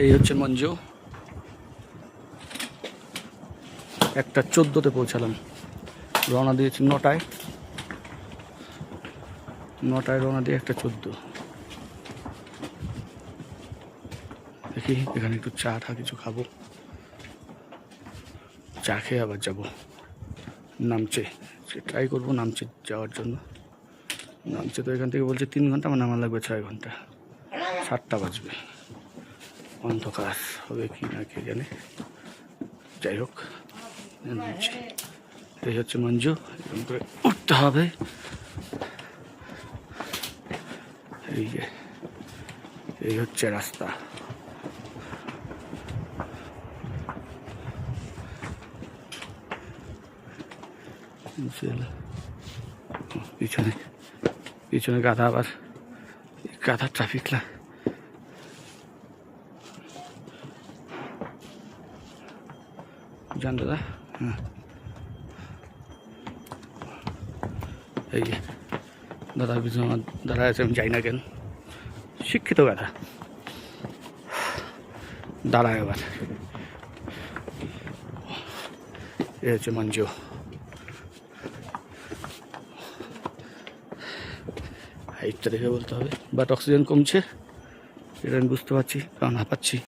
এই হচ্ছে মঞ্জু। 1:14-তে পৌঁছালাম। রওনা দিয়েছি 9টায় রওনা দিয়ে 1:14। দেখি এখানে একটু চা কিছু খাবো, চা খেয়ে আবার যাবো নামচে। ট্রাই করবো নামচে যাওয়ার জন্য। নামচে তো এখান থেকে বলছে 3 ঘন্টা, আমার নামার লাগবে 6 ঘন্টা। 7টা বাজবে, অন্ধকার হবে কি না কে জানে। যাই হোক, নামছি। এই হচ্ছে মঞ্জু, এরকম করে উঠতে হবে। এই হচ্ছে রাস্তা। পিছনে গাধা, আবার গাধা ট্রাফিক জান দাদা। হ্যাঁ, এই যে দাদার পিছনে আমার দাদা আছে, আমি যাই না কেন। শিক্ষিত গাধা দাঁড়ায় আবার। এ হচ্ছে মঞ্জু। হাইটটা দেখে বলতে হবে, বাট অক্সিজেন কমছে, এটা আমি বুঝতে পারছি, কারণ হাঁপাচ্ছি।